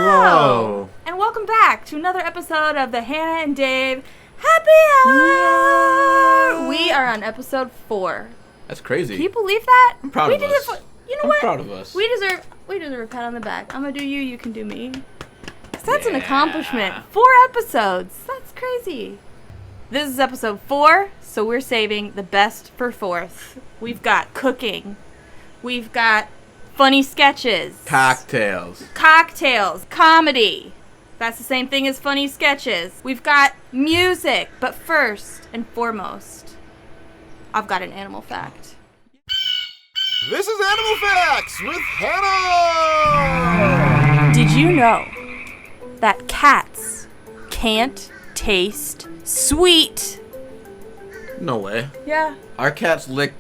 Hello! And welcome back to another episode of the Hannah and Dave Happy Hour! We are on episode 4. That's crazy. Can you believe that? I'm proud of us. You know what? I'm proud of us. We deserve a pat on the back. I'm gonna do you, you can do me. 'Cause that's an accomplishment. 4 episodes. That's crazy. This is episode 4, so we're saving the best for 4th. We've got cooking. We've got funny sketches. Cocktails. Comedy. That's the same thing as funny sketches. We've got music, but first and foremost, I've got an animal fact. This is Animal Facts with Hannah! Did you know that cats can't taste sweet? No way. Yeah. Our cats lick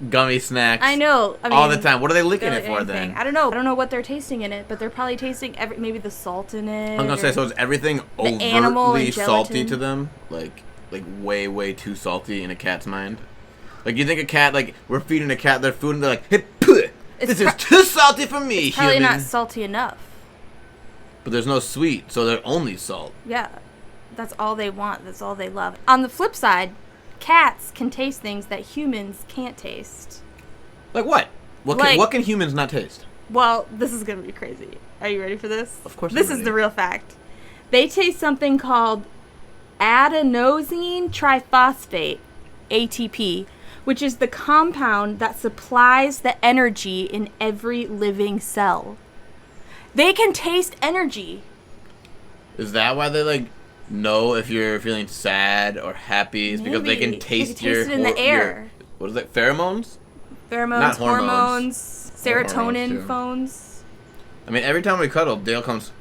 gummy snacks. I know. all the time. What are they licking it for anything. then? I don't know what they're tasting in it, but they're probably tasting maybe the salt in it. I'm gonna say, so is everything animal overtly and salty gelatin. to them? Like way too salty in a cat's mind? Like, you think a cat, like, we're feeding a cat their food and they're like, hey, puh, this is too salty for me, It's probably human. not salty enough. But there's no sweet, so they're only salt. Yeah. That's all they want. That's all they love. On the flip side, cats can taste things that humans can't taste. Like what? What can humans not taste? Well, this is going to be crazy. Are you ready for this? Of course This I'm is ready. the real fact. They taste something called adenosine triphosphate, ATP, which is the compound that supplies the energy in every living cell. They can taste energy. Is that why they, like, know if you're feeling sad or happy? It's because they Maybe. can taste They can taste it in the air. What is that? Pheromones? Pheromones, Not hormones. hormones, serotonin Hormones, too. phones. I mean, every time we cuddle, Dale comes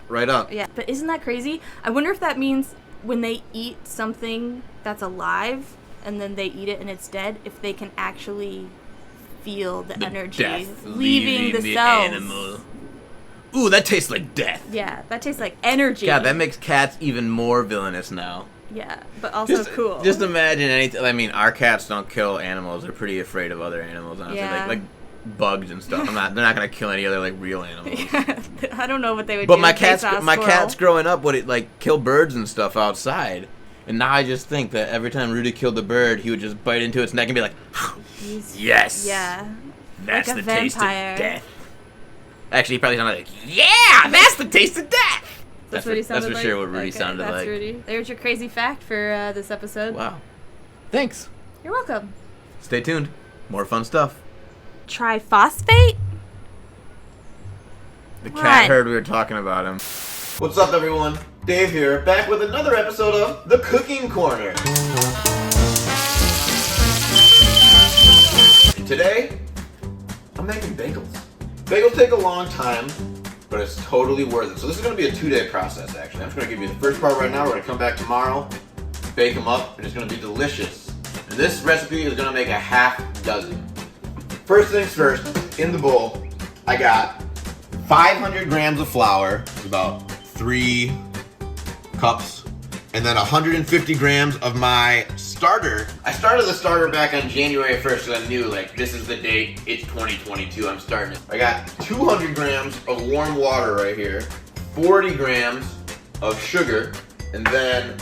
right up. Yeah, but isn't that crazy? I wonder if that means when they eat something that's alive and then they eat it and it's dead, if they can actually feel the energy Death leaving the cells. animal. Ooh, that tastes like death. Yeah, that tastes like energy. God, that makes cats even more villainous now. Yeah, but also cool. Just imagine anything. I mean, our cats don't kill animals. They're pretty afraid of other animals, honestly. Yeah. Like bugs and stuff. They're not gonna kill any other like real animals. I don't know what they would But do. my if they cats, saw a my squirrel. cats growing up would like kill birds and stuff outside, and now I just think that every time Rudy killed a bird, he would just bite into its neck and be like, "Yes, Yeah. that's like a the taste of vampire. death." Actually, he probably sounded like, "Yeah, that's the taste of death." That's what he sounded like? That's for sure what Rudy Okay, sounded that's like. Rudy. There's your crazy fact for this episode. Wow. Thanks. You're welcome. Stay tuned. More fun stuff. Triphosphate? The What? cat heard we were talking about him. What's up, everyone? Dave here, back with another episode of The Cooking Corner. Today, I'm making bagels. Bagels take a long time, but it's totally worth it. So this is going to be a 2-day process, actually. I'm just going to give you the first part right now. We're going to come back tomorrow, bake them up, and it's going to be delicious. And this recipe is going to make a half dozen. First things first, in the bowl, I got 500 grams of flour, about 3 cups, and then 150 grams of my starter. I started the starter back on January 1st, so I knew, like, this is the date, it's 2022, I'm starting it. I got 200 grams of warm water right here, 40 grams of sugar, and then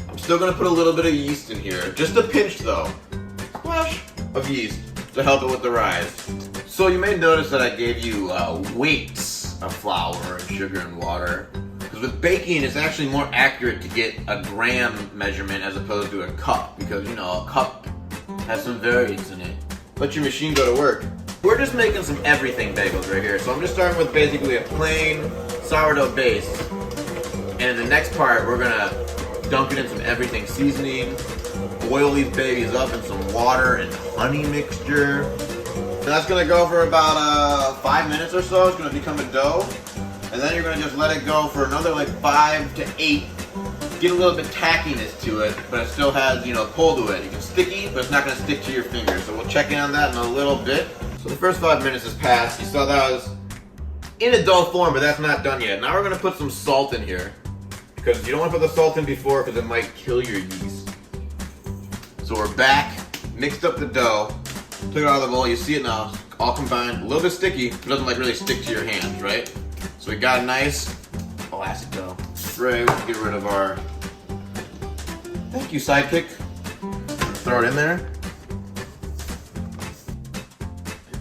I'm still gonna put a little bit of yeast in here, just a pinch though, splash of yeast to help it with the rise. So you may notice that I gave you weights of flour and sugar and water. Because with baking, it's actually more accurate to get a gram measurement as opposed to a cup. Because, you know, a cup has some variance in it. Let your machine go to work. We're just making some everything bagels right here. So I'm just starting with basically a plain sourdough base. And in the next part, we're going to dunk it in some everything seasoning. Boil these babies up in some water and honey mixture. And that's going to go for about 5 minutes or so. It's going to become a dough. And then you're going to just let it go for another like 5 to 8. Get a little bit tackiness to it, but it still has, you know, pull to it. It's sticky, but it's not going to stick to your fingers. So we'll check in on that in a little bit. So the first 5 minutes has passed. You saw that was in a dough form, but that's not done yet. Now we're going to put some salt in here. Because you don't want to put the salt in before because it might kill your yeast. So we're back, mixed up the dough, took it out of the bowl. You see it now, all combined, a little bit sticky, but it doesn't like really stick to your hands, right? So we got a nice elastic dough. Tray, we can get rid of our thank you sidekick. Throw it in there.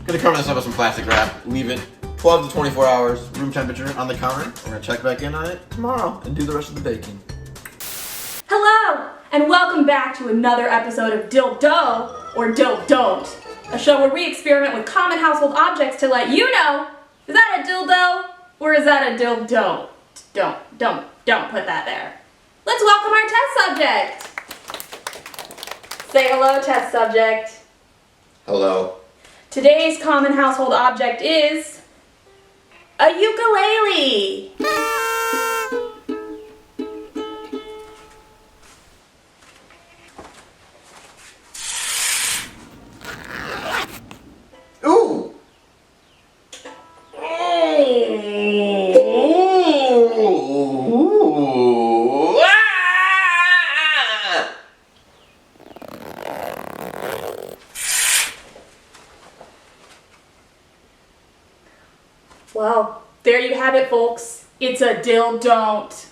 Gonna cover this up with some plastic wrap. Leave it 12 to 24 hours, room temperature, on the counter. We're gonna check back in on it tomorrow and do the rest of the baking. Hello, and welcome back to another episode of DILDO, or DILDon't, a show where we experiment with common household objects to let you know, is that a dildo, or is that a DILDon't? Don't put that there. Let's welcome our test subject. Say hello, test subject. Hello. Today's common household object is a ukulele. Ooh! Ooh! Ah! Well, there you have it, folks. It's a DILDon't.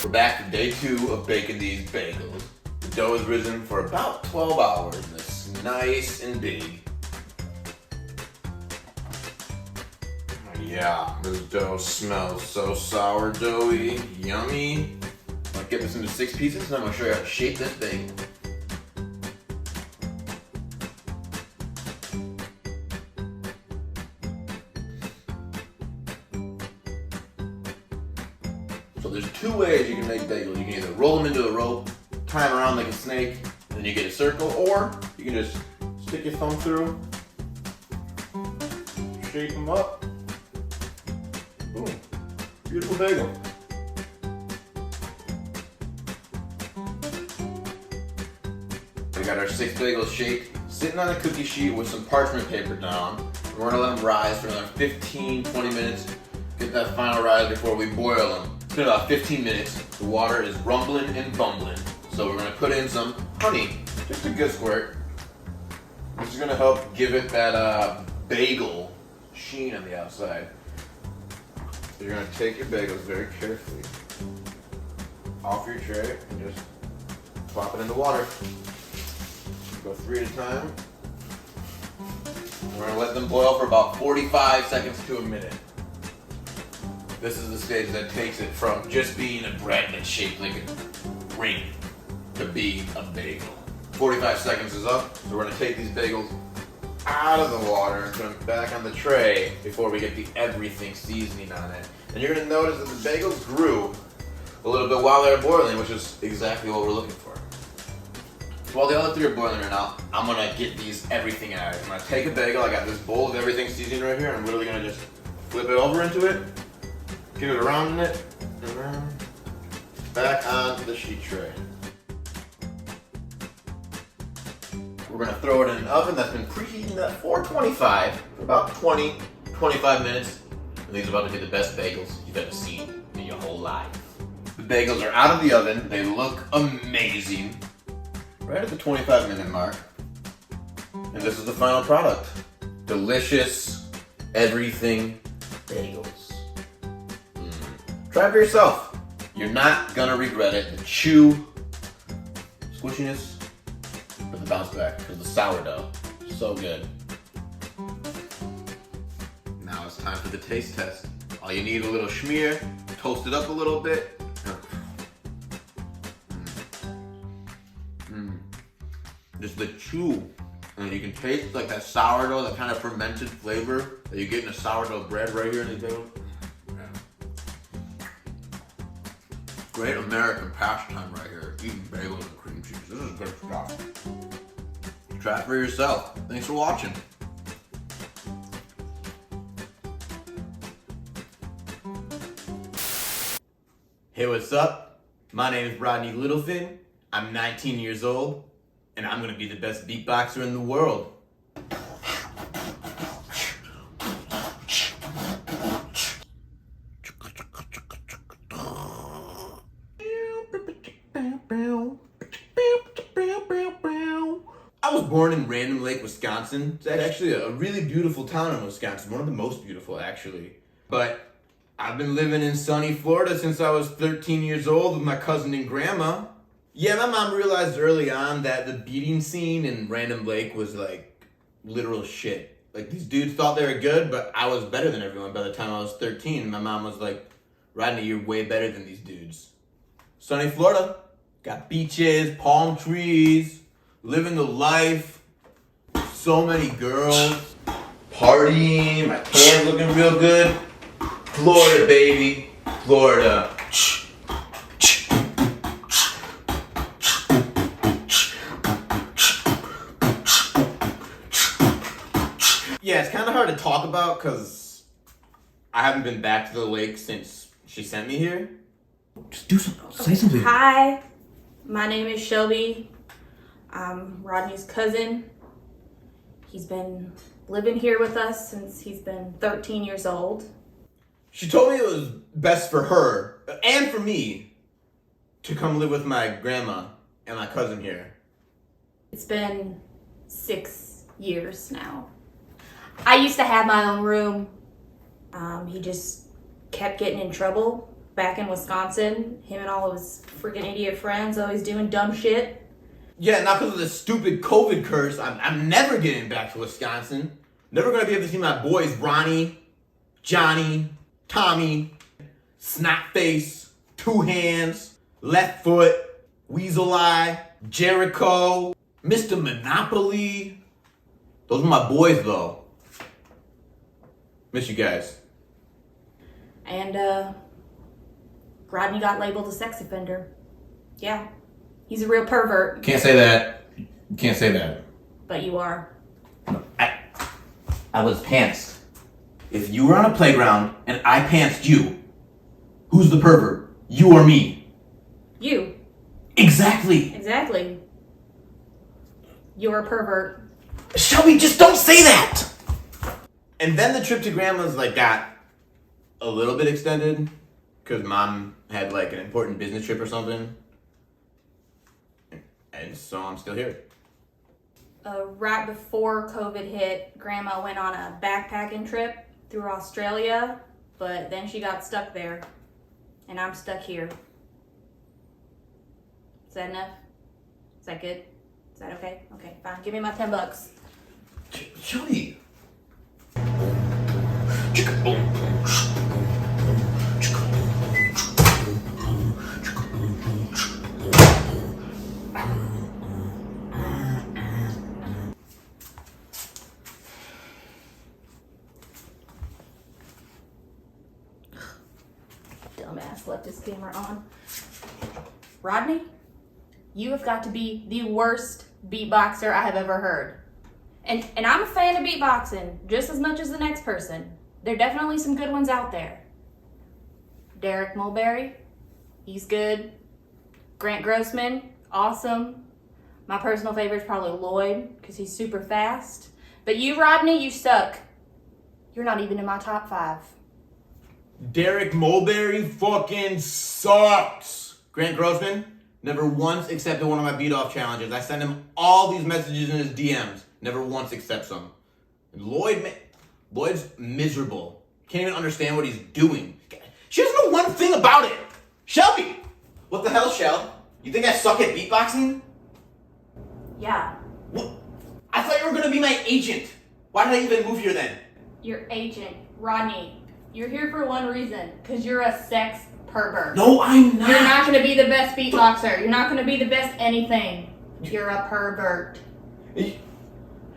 We're back to day 2 of baking these bagels. The dough has risen for about 12 hours and it's nice and big. Yeah, this dough smells so sourdoughy, yummy. I'll get this into 6 pieces and I'm going to show you how to shape this bagel. So there's 2 ways you can make bagels. You can either roll them into a rope, tie them around like a snake, and then you get a circle, or you can just stick your thumb through, shape them up. Boom. Beautiful bagel. We got our 6 bagels shaped, sitting on a cookie sheet with some parchment paper down. We're gonna let them rise for another 15-20 minutes. Get that final rise before we boil them. It's been about 15 minutes. The water is rumbling and bumbling. So we're gonna put in some honey, just a good squirt. This is gonna help give it that bagel sheen on the outside. So you're gonna take your bagels very carefully off your tray and just plop it in the water. Go 3 at a time. We're gonna let them boil for about 45 seconds to a minute. This is the stage that takes it from just being a bread that's shaped like a ring to being a bagel. 45 seconds is up, so we're gonna take these bagels out of the water and put them back on the tray before we get the everything seasoning on it. And you're gonna notice that the bagels grew a little bit while they're boiling, which is exactly what we're looking for. So while the other 3 are boiling right now, I'm gonna get these everything out. I'm gonna take a bagel, I got this bowl of everything seasoning right here, and I'm literally gonna just flip it over into it, give it around in it, and then back onto the sheet tray. We're gonna throw it in an oven that's been preheating at 425 for about 20-25 minutes. And these are about to be the best bagels you've ever seen in your whole life. The bagels are out of the oven. They look amazing. Right at the 25-minute mark. And this is the final product. Delicious everything bagels. Try it for yourself. You're not gonna regret it. The chew, squishiness, but the bounce back because the sourdough. So good. Now it's time for the taste test. All you need is a little schmear, toast it up a little bit. Just the chew. And you can taste like that sourdough, that kind of fermented flavor that you get in a sourdough bread right here in these bagels. Great American pastime right here, eating bagels and cream cheese. This is good stuff. Try it for yourself. Thanks for watching. Hey, what's up? My name is Rodney Littlefin. I'm 19 years old, and I'm gonna be the best beatboxer in the world. I was born born in Random Lake, Wisconsin. It's actually a really beautiful town in Wisconsin. One of the most beautiful, actually. But I've been living in sunny Florida since I was 13 years old with my cousin and grandma. Yeah, my mom realized early on that the beating scene in Random Lake was like literal shit. Like, these dudes thought they were good, but I was better than everyone by the time I was 13. My mom was like, Rodney, you're way better than these dudes. Sunny Florida. Got beaches, palm trees, living the life. So many girls. Partying, my tan looking real good. Florida, baby. Florida. Yeah, it's kind of hard to talk about because I haven't been back to the lake since she sent me here. Just do something. Say something. Hi, my name is Shelby. I'm Rodney's cousin. He's been living here with us since he's been 13 years old. She told me it was best for her and for me to come live with my grandma and my cousin here. It's been 6 years now. I used to have my own room. He just kept getting in trouble back in Wisconsin. Him and all of his freaking idiot friends always doing dumb shit. Yeah, not because of the stupid COVID curse. I'm never getting back to Wisconsin. Never gonna be able to see my boys Ronnie, Johnny, Tommy, Snotface, Two Hands, Left Foot, Weasel Eye, Jericho, Mr. Monopoly. Those are my boys though. Miss you guys. And Rodney got labeled a sex offender. Yeah, he's a real pervert. Can't say that. Can't say that. But you are. I was pantsed. If you were on a playground and I pantsed you, who's the pervert? You or me? You. Exactly. Exactly. You're a pervert. Shelby, just don't say that! And then the trip to grandma's got a little bit extended because mom had an important business trip or something. And so I'm still here. Right before COVID hit, Grandma went on a backpacking trip through Australia, but then she got stuck there, and I'm stuck here. Is that enough? Is that good? Is that okay? Okay, fine. Give me my $10. Shelby. Dumbass left his camera on. Rodney, you have got to be the worst beatboxer I have ever heard. And I'm a fan of beatboxing just as much as the next person. There are definitely some good ones out there. Derek Mulberry, he's good. Grant Grossman, awesome. My personal favorite is probably Lloyd because he's super fast. But you, Rodney, you suck. You're not even in my top 5. Derek Mulberry fucking sucks. Grant Grossman never once accepted one of my beat-off challenges. I send him all these messages in his DMs. Never once accepts them. And Lloyd's miserable. Can't even understand what he's doing. She doesn't know one thing about it. Shelby! What the hell, Shel? You think I suck at beatboxing? Yeah. What? I thought you were gonna be my agent. Why did I even move here then? Your agent, Rodney. You're here for one reason, because you're a sex pervert. No, I'm not. You're not going to be the best beatboxer. You're not going to be the best anything. You're a pervert. You're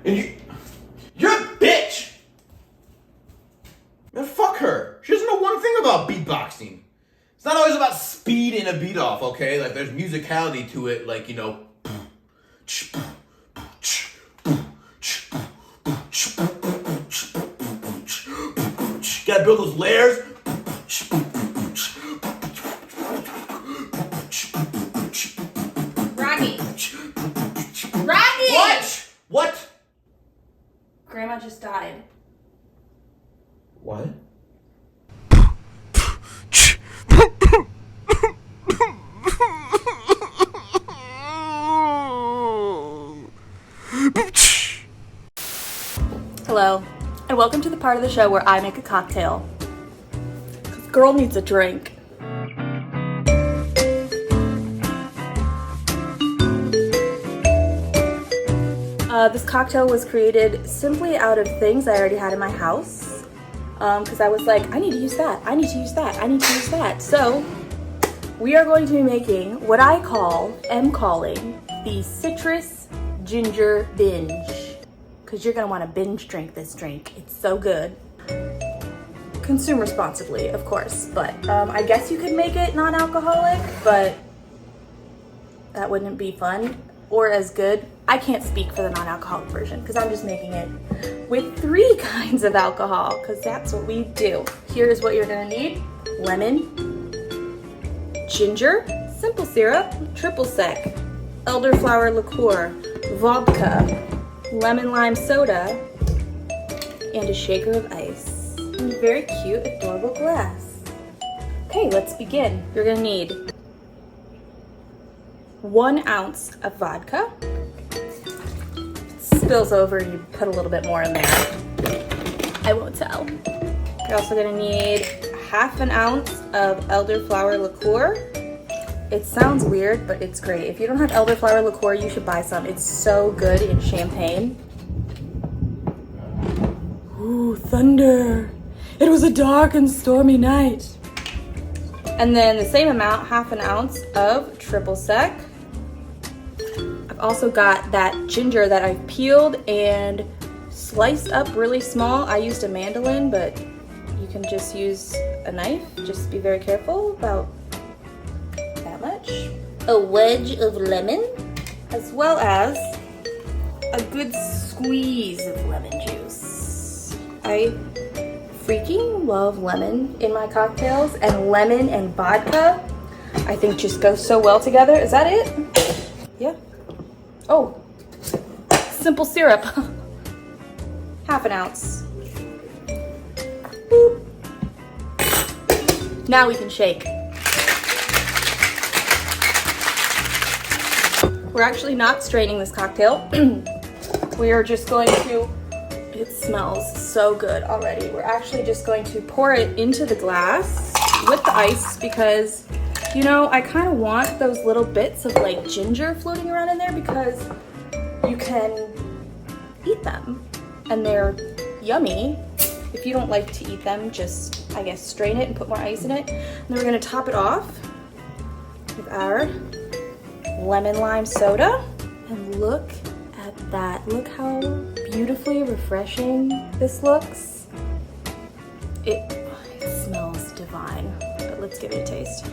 a bitch! Man, fuck her. She doesn't know one thing about beatboxing. It's not always about speed in a beat-off, okay? There's musicality to it, gotta build those layers. Rodney! Rodney! What? Grandma just died. What? and welcome to the part of the show where I make a cocktail. 'Cause Gurl needs a drink. This cocktail was created simply out of things I already had in my house. Because I was like, I need to use that, I need to use that, I need to use that. So, we are going to be making what I am calling the citrus ginger binge. Because you're going to want to binge drink this drink. It's so good. Consume responsibly, of course. But I guess you could make it non-alcoholic, but that wouldn't be fun or as good. I can't speak for the non-alcoholic version because I'm just making it with 3 kinds of alcohol because that's what we do. Here's what you're going to need. Lemon, ginger, simple syrup, triple sec, elderflower liqueur, vodka, lemon lime soda, and a shaker of ice. And a very cute, adorable glass. Okay, let's begin. You're gonna need 1 ounce of vodka. Spills over, you put a little bit more in there. I won't tell. You're also gonna need half an ounce of elderflower liqueur. It sounds weird, but it's great. If you don't have elderflower liqueur, you should buy some. It's so good in champagne. Ooh, thunder. It was a dark and stormy night. And then the same amount, half an ounce of triple sec. I've also got that ginger that I've peeled and sliced up really small. I used a mandolin, but you can just use a knife. Just be very careful about that much. A wedge of lemon, as well as a good squeeze of lemon juice. I freaking love lemon in my cocktails, and lemon and vodka I think just go so well together. Is that it? Yeah. Oh, simple syrup. Half an ounce. Boop. Now we can shake. We're actually not straining this cocktail. We are just going to, it smells so good already. We're actually just going to pour it into the glass with the ice because, you know, I kind of want those little bits of like ginger floating around in there because you can eat them and they're yummy. If you don't like to eat them, just, I guess, strain it and put more ice in it. And then we're gonna top it off with our lemon lime soda. And look at that. Look how beautifully refreshing this looks. It smells divine, but let's give it a taste.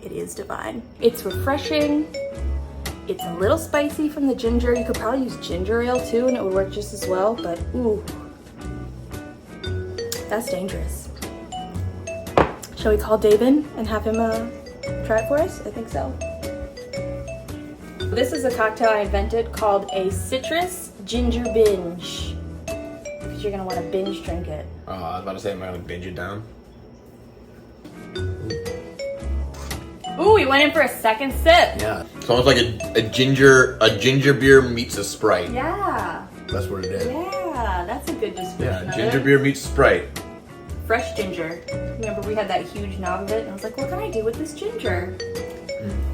It is divine. It's refreshing. It's a little spicy from the ginger. You could probably use ginger ale too and it would work just as well, but ooh, that's dangerous. Shall we call David and have him try it for us? I think so. This is a cocktail I invented called a citrus ginger binge. Because you're gonna wanna binge drink it. I was about to say, am I gonna binge it down? Ooh, we went in for a second sip. Yeah. It's almost like a ginger beer meets a Sprite. Yeah. That's what it is. Yeah, that's a good description. Yeah, ginger beer meets Sprite. Fresh ginger. Remember we had that huge knob of it and I was like, what can I do with this ginger?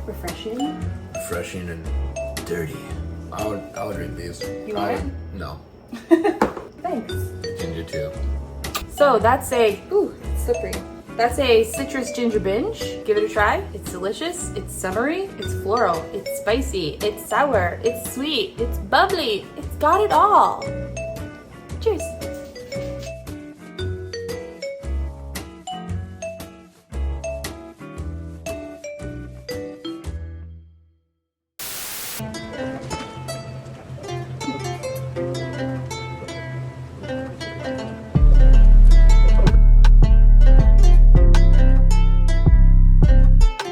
Refreshing. Refreshing and dirty. I would drink these. You want it? No. Thanks. Ginger too. So that's a, ooh, it's slippery. That's a citrus ginger binge. Give it a try. It's delicious, it's summery, it's floral, it's spicy, it's sour, it's sweet, it's bubbly. It's got it all. Cheers.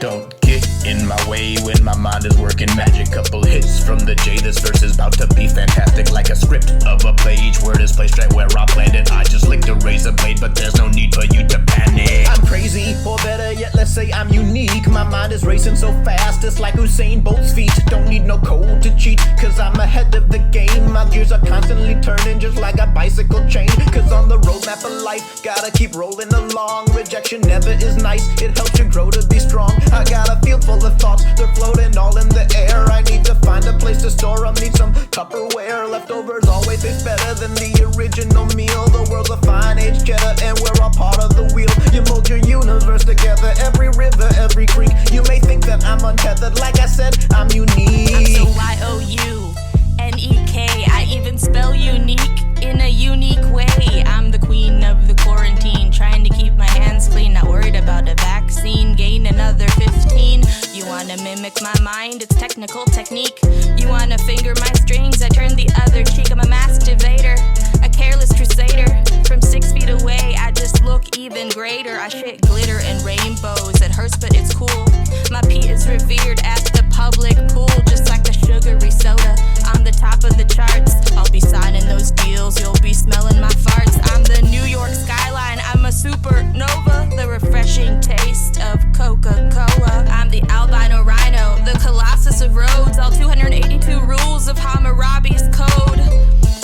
Don't get in my way when my mind is working magic. Couple hits from the J. This verse is about to be fantastic, like a script of a play. Each word is placed right where I planned it. I just licked a razor blade, but there's no need for you to panic. I'm crazy, or better yet, let's say I'm unique. week. My mind is racing so fast, it's like Usain Bolt's feet. Don't need no code to cheat, cause I'm ahead of the game. My gears are constantly turning just like a bicycle chain. Cause on the roadmap of life, gotta keep rolling along. Rejection never is nice, it helps you grow to be strong. I got a field full of thoughts, they're floating all in the air. I need to find a place to store them, need some Tupperware. Leftovers always taste better than the original meal. The world's a fine aged cheddar and we're all part of the wheel. You mold your universe together, every river, every creek. You may think that I'm untethered, like I said, I'm unique. I'm so YOUNEK, I even spell unique in a unique way. I'm the queen of the quarantine, trying to keep my hands clean, not worried about a vaccine. Gain another 15. You wanna mimic my mind? It's technical technique. You wanna finger my strings? I turn the other cheek. I'm a masturbator, a careless crusader. From 6 feet away, I just look even greater. I shit glitter and rainbows. It hurts, but it's cool. My pee is revered at the public pool, just like a sugary soda. I'm the top of the charts. I'll be signing those deals. You'll be smelling my farts. I'm the New York skyline. I'm a supernova. The refreshing taste of Coca-Cola. I'm the albino rhino, the colossus of roads. All 282 rules of Hammurabi's code.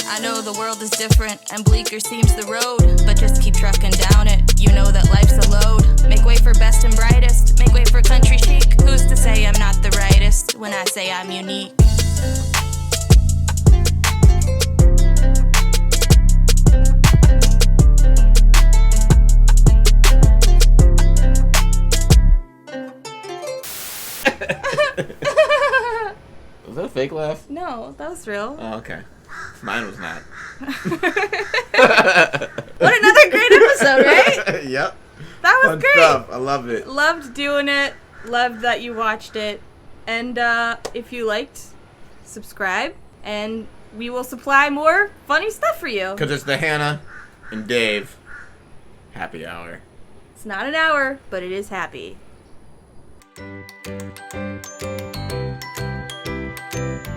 I know the world is different and bleaker seems the road, but just keep trucking down it. You know that life's a load. Make way for best and brightest. Make way for country chic. Who's to say I'm not the rightest when I say I'm unique? Was that a fake laugh? No, that was real. Oh, okay. Mine was not. What another great episode, right? Yep. That was Fun great. stuff. I love it. Loved doing it. Loved that you watched it. And if you liked, subscribe, and we will supply more funny stuff for you. Because it's the Hannah and Dave happy hour. It's not an hour, but it is happy.